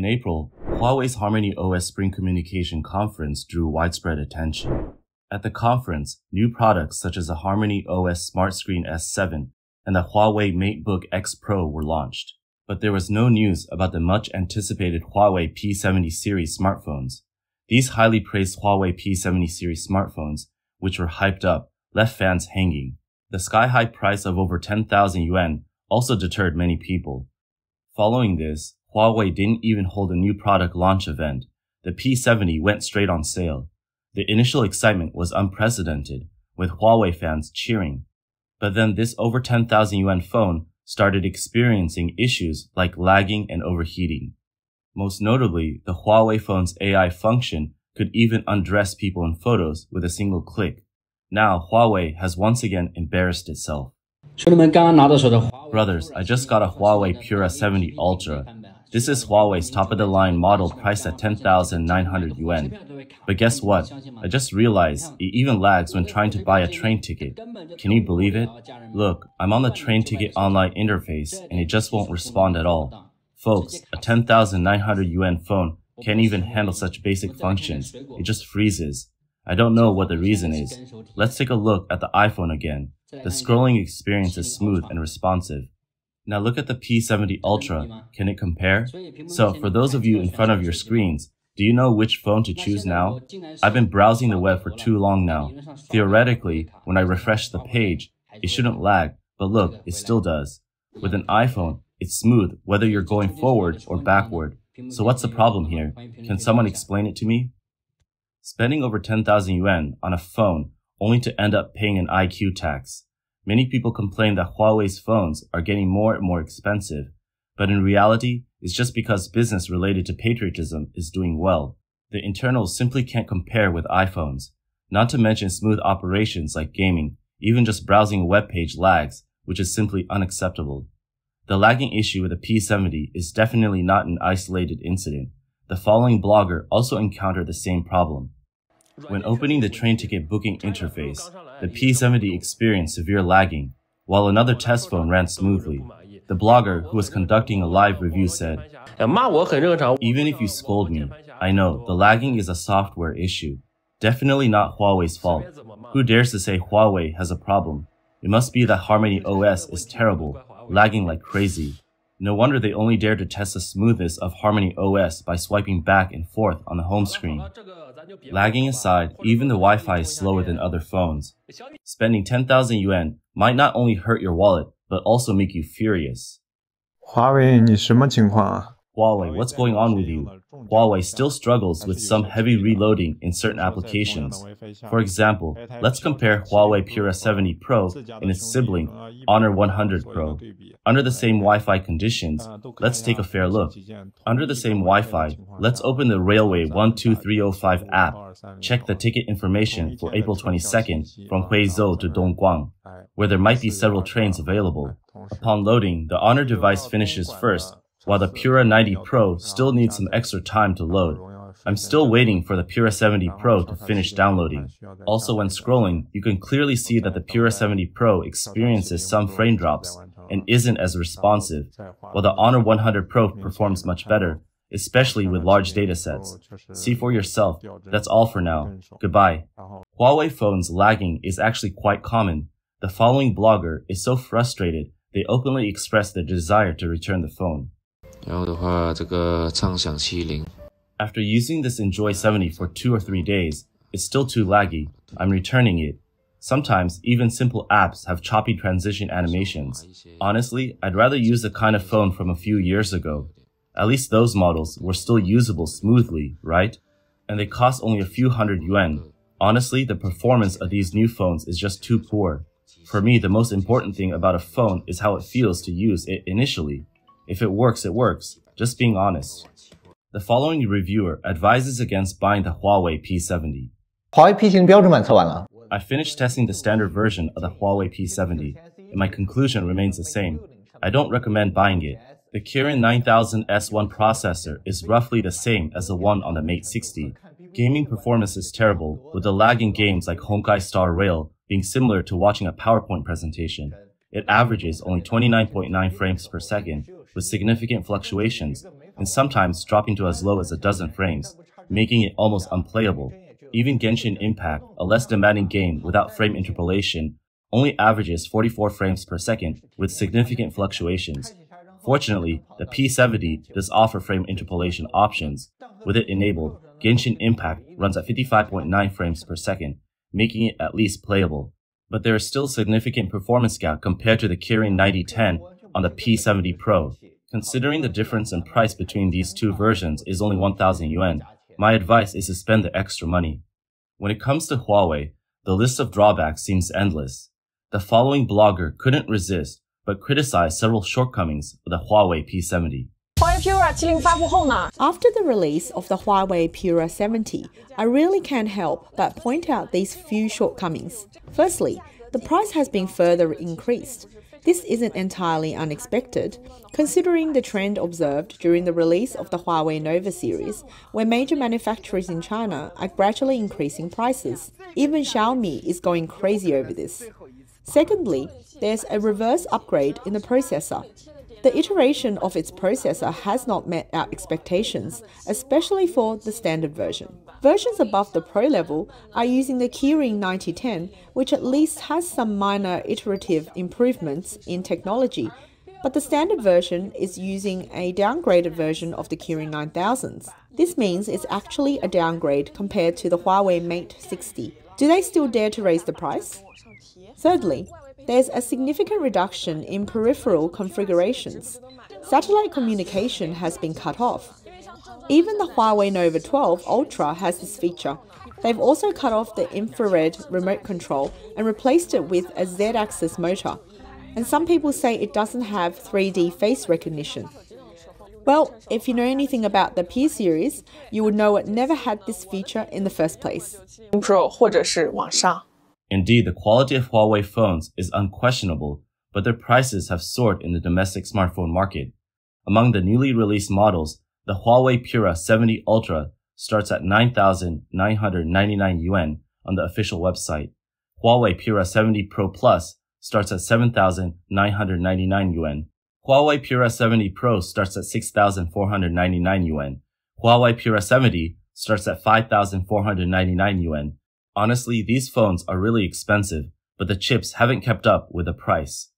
In April, Huawei's Harmony OS Spring Communication Conference drew widespread attention. At the conference, new products such as the Harmony OS Smart Screen S7 and the Huawei MateBook X Pro were launched. But there was no news about the much-anticipated Huawei P70 series smartphones. These highly praised Huawei P70 series smartphones, which were hyped up, left fans hanging. The sky-high price of over 10,000 yuan also deterred many people. Following this, Huawei didn't even hold a new product launch event. The P70 went straight on sale. The initial excitement was unprecedented, with Huawei fans cheering. But then this over 10,000 yuan phone started experiencing issues like lagging and overheating. Most notably, the Huawei phone's AI function could even undress people in photos with a single click. Now, Huawei has once again embarrassed itself. Brothers, I just got a Huawei P70 Ultra. This is Huawei's top-of-the-line model priced at 10,900 yuan. But guess what? I just realized it even lags when trying to buy a train ticket. Can you believe it? Look, I'm on the train ticket online interface and it just won't respond at all. Folks, a 10,900 yuan phone can't even handle such basic functions. It just freezes. I don't know what the reason is. Let's take a look at the iPhone again. The scrolling experience is smooth and responsive. Now look at the P70 Ultra. Can it compare? So for those of you in front of your screens, do you know which phone to choose now? I've been browsing the web for too long now. Theoretically, when I refresh the page, it shouldn't lag, but look, it still does. With an iPhone, it's smooth whether you're going forward or backward. So what's the problem here? Can someone explain it to me? Spending over 10,000 yuan on a phone only to end up paying an IQ tax. Many people complain that Huawei's phones are getting more and more expensive, but in reality, it's just because business related to patriotism is doing well. The internals simply can't compare with iPhones. Not to mention smooth operations like gaming, even just browsing a web page lags, which is simply unacceptable. The lagging issue with the P70 is definitely not an isolated incident. The following blogger also encountered the same problem. When opening the train ticket booking interface, the P70 experienced severe lagging, while another test phone ran smoothly. The blogger who was conducting a live review said, "Even if you scold me, I know the lagging is a software issue. Definitely not Huawei's fault. Who dares to say Huawei has a problem? It must be that Harmony OS is terrible, lagging like crazy. No wonder they only dare to test the smoothness of Harmony OS by swiping back and forth on the home screen." Lagging aside, even the Wi-Fi is slower than other phones. Spending 10,000 yuan might not only hurt your wallet, but also make you furious. Huawei, 你什么情况啊? Huawei, what's going on with you? Huawei still struggles with some heavy reloading in certain applications. For example, let's compare Huawei P70 Pro and its sibling, Honor 100 Pro. Under the same Wi-Fi conditions, let's take a fair look. Under the same Wi-Fi, let's open the Railway 12305 app. Check the ticket information for April 22nd from Huizhou to Dongguan, where there might be several trains available. Upon loading, the Honor device finishes first, while the Pura 90 Pro still needs some extra time to load. I'm still waiting for the Pura 70 Pro to finish downloading. Also, when scrolling, you can clearly see that the Pura 70 Pro experiences some frame drops and isn't as responsive, while the Honor 100 Pro performs much better, especially with large datasets. See for yourself. That's all for now. Goodbye. Huawei phones lagging is actually quite common. The following blogger is so frustrated, they openly express their desire to return the phone. 然后的话，这个畅享70。 After using this Enjoy 70 for 2 or 3 days, it's still too laggy. I'm returning it. Sometimes, even simple apps have choppy transition animations. Honestly, I'd rather use the kind of phone from a few years ago. At least those models were still usable smoothly, right? And they cost only a few hundred yuan. Honestly, the performance of these new phones is just too poor. For me, the most important thing about a phone is how it feels to use it initially. If it works, it works. Just being honest. The following reviewer advises against buying the Huawei P70. Huawei P70 标准版测完了。 I finished testing the standard version of the Huawei P70, and my conclusion remains the same. I don't recommend buying it. The Kirin 9000 S1 processor is roughly the same as the one on the Mate 60. Gaming performance is terrible, with the lagging games like Honkai Star Rail being similar to watching a PowerPoint presentation. It averages only 29.9 frames per second, with significant fluctuations. and sometimes dropping to as low as a dozen frames, making it almost unplayable. Even Genshin Impact, a less demanding game without frame interpolation, only averages 44 frames per second with significant fluctuations. Fortunately, the P70 does offer frame interpolation options. With it enabled, Genshin Impact runs at 55.9 frames per second, making it at least playable. But there is still a significant performance gap compared to the Kirin 9010 on the P70 Pro. Considering the difference in price between these two versions is only 1,000 yuan, my advice is to spend the extra money. When it comes to Huawei, the list of drawbacks seems endless. The following blogger couldn't resist but criticized several shortcomings of the Huawei P70. After the release of the Huawei P70, I really can't help but point out these few shortcomings. Firstly, the price has been further increased. This isn't entirely unexpected, considering the trend observed during the release of the Huawei Nova series, where major manufacturers in China are gradually increasing prices. Even Xiaomi is going crazy over this. Secondly, there's a reverse upgrade in the processor. The iteration of its processor has not met our expectations, especially for the standard version. Versions above the Pro level are using the Kirin 9010, which at least has some minor iterative improvements in technology, but the standard version is using a downgraded version of the Kirin 9000s. This means it's actually a downgrade compared to the Huawei Mate 60. Do they still dare to raise the price? Thirdly, there's a significant reduction in peripheral configurations. Satellite communication has been cut off. Even the Huawei Nova 12 Ultra has this feature. They've also cut off the infrared remote control and replaced it with a Z-axis motor. And some people say it doesn't have 3D face recognition. Well, if you know anything about the P series, you would know it never had this feature in the first place. Indeed, the quality of Huawei phones is unquestionable, but their prices have soared in the domestic smartphone market. Among the newly released models, the Huawei P70 Ultra starts at 9,999 yuan on the official website. Huawei P70 Pro Plus starts at 7,999 yuan. Huawei P70 Pro starts at 6,499 yuan. Huawei P70 starts at 5,499 yuan. Honestly, these phones are really expensive, but the chips haven't kept up with the price.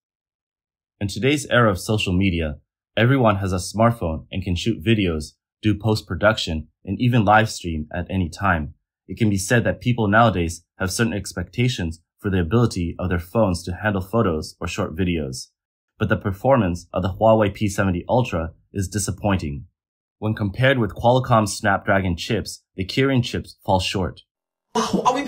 In today's era of social media, everyone has a smartphone and can shoot videos, do post-production, and even live stream at any time. It can be said that people nowadays have certain expectations for the ability of their phones to handle photos or short videos. But the performance of the Huawei P70 Ultra is disappointing. When compared with Qualcomm's Snapdragon chips, the Kirin chips fall short. Huawei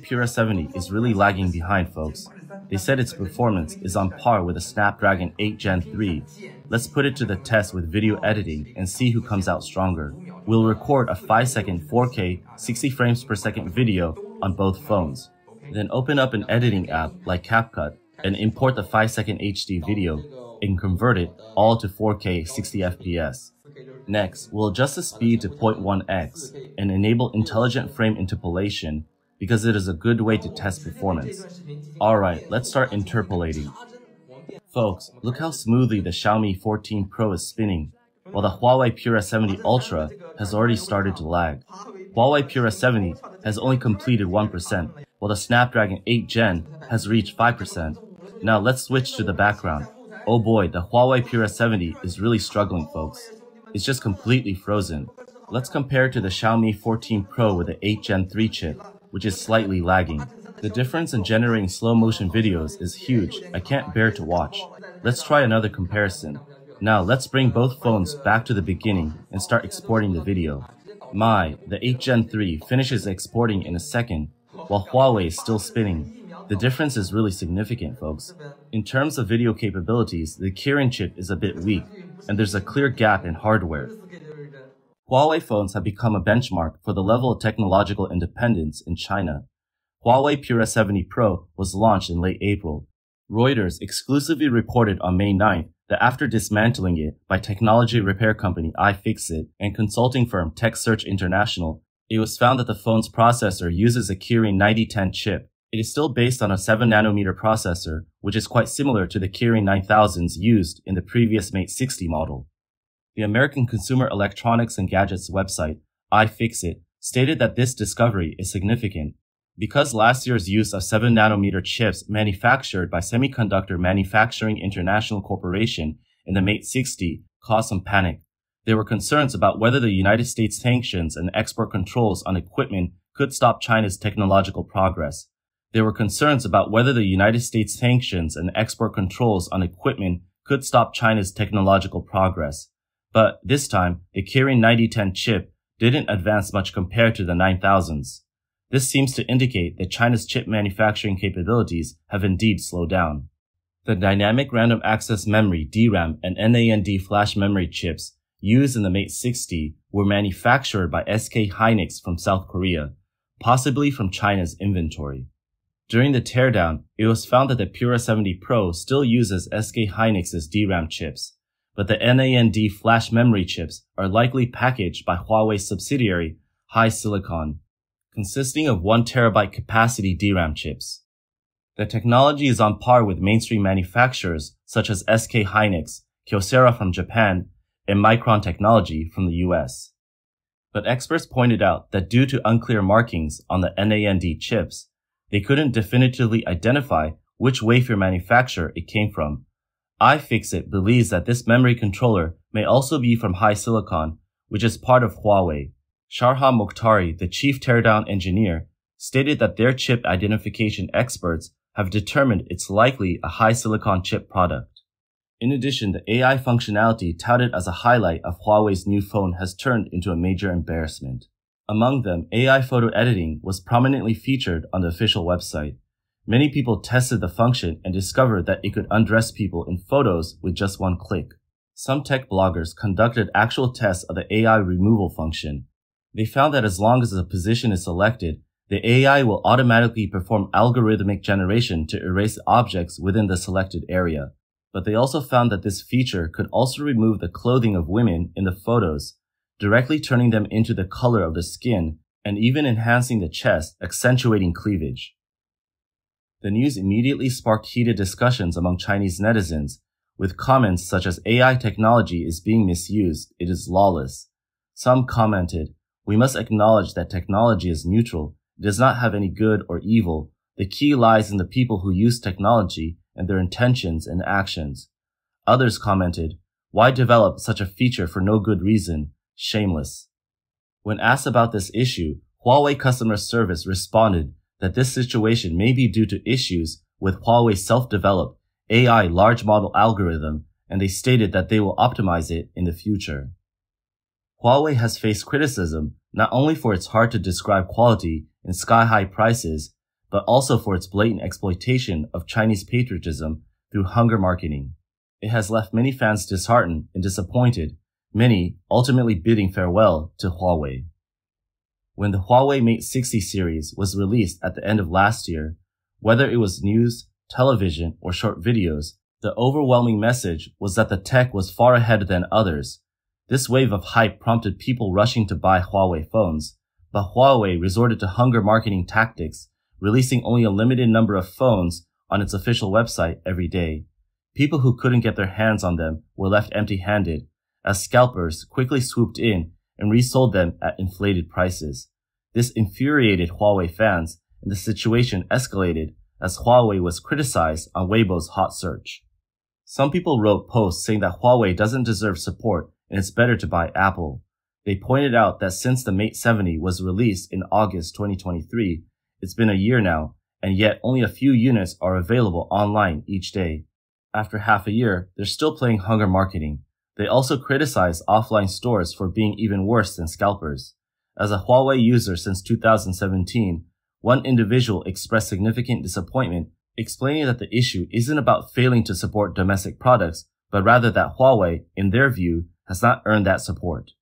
P70 is really lagging behind, folks. They said its performance is on par with the Snapdragon 8 Gen 3. Let's put it to the test with video editing and see who comes out stronger. We'll record a 5-second 4K 60 frames per second video on both phones. Then open up an editing app like CapCut and import the 5-second HD video and convert it all to 4K 60 FPS. Next, we'll adjust the speed to 0.1x and enable intelligent frame interpolation because it is a good way to test performance. Alright, let's start interpolating. Folks, look how smoothly the Xiaomi 14 Pro is spinning, while the Huawei P70 Ultra has already started to lag. Huawei P70 has only completed 1%, while the Snapdragon 8 Gen has reached 5%. Now let's switch to the background. Oh boy, the Huawei P70 is really struggling, folks. It's just completely frozen. Let's compare to the Xiaomi 14 Pro with the 8 Gen 3 chip, which is slightly lagging. The difference in generating slow motion videos is huge. I can't bear to watch. Let's try another comparison. Now let's bring both phones back to the beginning and start exporting the video. The 8 Gen 3 finishes exporting in a second, while Huawei is still spinning. The difference is really significant, folks. In terms of video capabilities, the Kirin chip is a bit weak, and there's a clear gap in hardware. Huawei phones have become a benchmark for the level of technological independence in China. Huawei P70 Pro was launched in late April. Reuters exclusively reported on May 9th that after dismantling it by technology repair company iFixit and consulting firm TechSearch International, it was found that the phone's processor uses a Kirin 9010 chip. It is still based on a 7nm processor, which is quite similar to the Kirin 9000s used in the previous Mate 60 model. The American Consumer Electronics and Gadgets website, iFixit, stated that this discovery is significant because last year's use of 7nm chips manufactured by Semiconductor Manufacturing International Corporation in the Mate 60 caused some panic. There were concerns about whether the United States sanctions and export controls on equipment could stop China's technological progress. There were concerns about whether the United States sanctions and export controls on equipment could stop China's technological progress. But this time, the Kirin 9010 chip didn't advance much compared to the 9000s. This seems to indicate that China's chip manufacturing capabilities have indeed slowed down. The Dynamic Random Access Memory DRAM and NAND flash memory chips used in the Mate 60 were manufactured by SK hynix from South Korea, possibly from China's inventory. During the teardown, it was found that the P70 Pro still uses SK hynix's DRAM chips, but the NAND flash memory chips are likely packaged by Huawei's subsidiary HiSilicon, consisting of 1 TB capacity DRAM chips. The technology is on par with mainstream manufacturers such as SK hynix, Kyocera from Japan, and Micron Technology from the US. But experts pointed out that due to unclear markings on the NAND chips, they couldn't definitively identify which wafer manufacturer it came from. iFixit believes that this memory controller may also be from HiSilicon, which is part of Huawei. Sharha Mokhtari, the chief teardown engineer, stated that their chip identification experts have determined it's likely a HiSilicon chip product. In addition, the AI functionality touted as a highlight of Huawei's new phone has turned into a major embarrassment. Among them, AI photo editing was prominently featured on the official website. Many people tested the function and discovered that it could undress people in photos with just one click. Some tech bloggers conducted actual tests of the AI removal function. They found that as long as a position is selected, the AI will automatically perform algorithmic generation to erase objects within the selected area. But they also found that this feature could also remove the clothing of women in the photos, directly turning them into the color of the skin and even enhancing the chest, accentuating cleavage. The news immediately sparked heated discussions among Chinese netizens, with comments such as AI technology is being misused, it is lawless. Some commented, we must acknowledge that technology is neutral, it does not have any good or evil, the key lies in the people who use technology and their intentions and actions. Others commented, why develop such a feature for no good reason? Shameless. When asked about this issue, Huawei customer service responded that this situation may be due to issues with Huawei's self-developed AI large model algorithm, and they stated that they will optimize it in the future. Huawei has faced criticism not only for its hard-to-describe quality and sky-high prices, but also for its blatant exploitation of Chinese patriotism through hunger marketing. It has left many fans disheartened and disappointed, many ultimately bidding farewell to Huawei. When the Huawei Mate 60 series was released at the end of last year, whether it was news, television, or short videos, the overwhelming message was that the tech was far ahead than others. This wave of hype prompted people rushing to buy Huawei phones, but Huawei resorted to hunger marketing tactics, releasing only a limited number of phones on its official website every day. People who couldn't get their hands on them were left empty-handed, as scalpers quickly swooped in and resold them at inflated prices. This infuriated Huawei fans, and the situation escalated as Huawei was criticized on Weibo's hot search. Some people wrote posts saying that Huawei doesn't deserve support and it's better to buy Apple. They pointed out that since the Mate 70 was released in August 2023, it's been a year now, and yet only a few units are available online each day. After half a year, they're still playing hunger marketing. They also criticize offline stores for being even worse than scalpers. As a Huawei user since 2017, one individual expressed significant disappointment, explaining that the issue isn't about failing to support domestic products, but rather that Huawei, in their view, has not earned that support.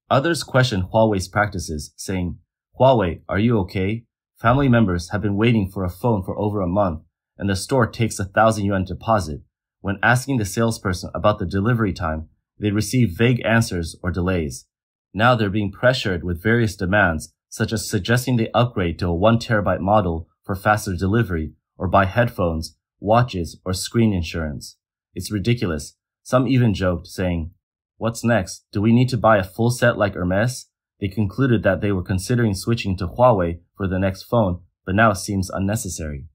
Others questioned Huawei's practices, saying, Huawei, are you okay? Family members have been waiting for a phone for over a month, and the store takes 1,000 yuan deposit. When asking the salesperson about the delivery time, they receive vague answers or delays. Now they're being pressured with various demands, such as suggesting they upgrade to a 1 TB model for faster delivery, or buy headphones, watches, or screen insurance. It's ridiculous. Some even joked, saying, What's next? Do we need to buy a full set like Hermes? They concluded that they were considering switching to Huawei for the next phone, but now it seems unnecessary.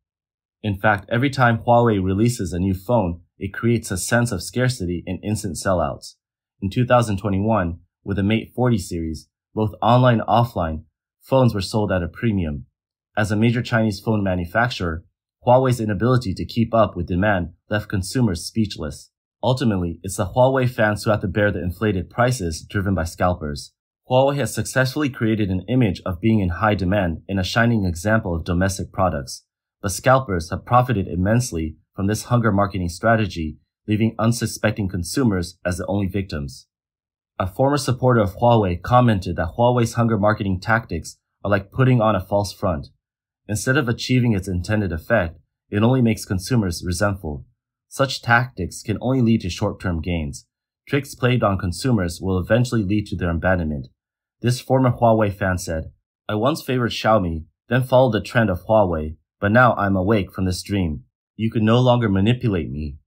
In fact, every time Huawei releases a new phone, it creates a sense of scarcity and instant sellouts. In 2021, with the Mate 40 series, both online and offline, phones were sold at a premium. As a major Chinese phone manufacturer, Huawei's inability to keep up with demand left consumers speechless. Ultimately, it's the Huawei fans who have to bear the inflated prices driven by scalpers. Huawei has successfully created an image of being in high demand and a shining example of domestic products, but scalpers have profited immensely from this hunger marketing strategy, leaving unsuspecting consumers as the only victims. A former supporter of Huawei commented that Huawei's hunger marketing tactics are like putting on a false front. Instead of achieving its intended effect, it only makes consumers resentful. Such tactics can only lead to short-term gains. Tricks played on consumers will eventually lead to their abandonment. This former Huawei fan said, "I once favored Xiaomi, then followed the trend of Huawei, but now I'm awake from this dream. You can no longer manipulate me.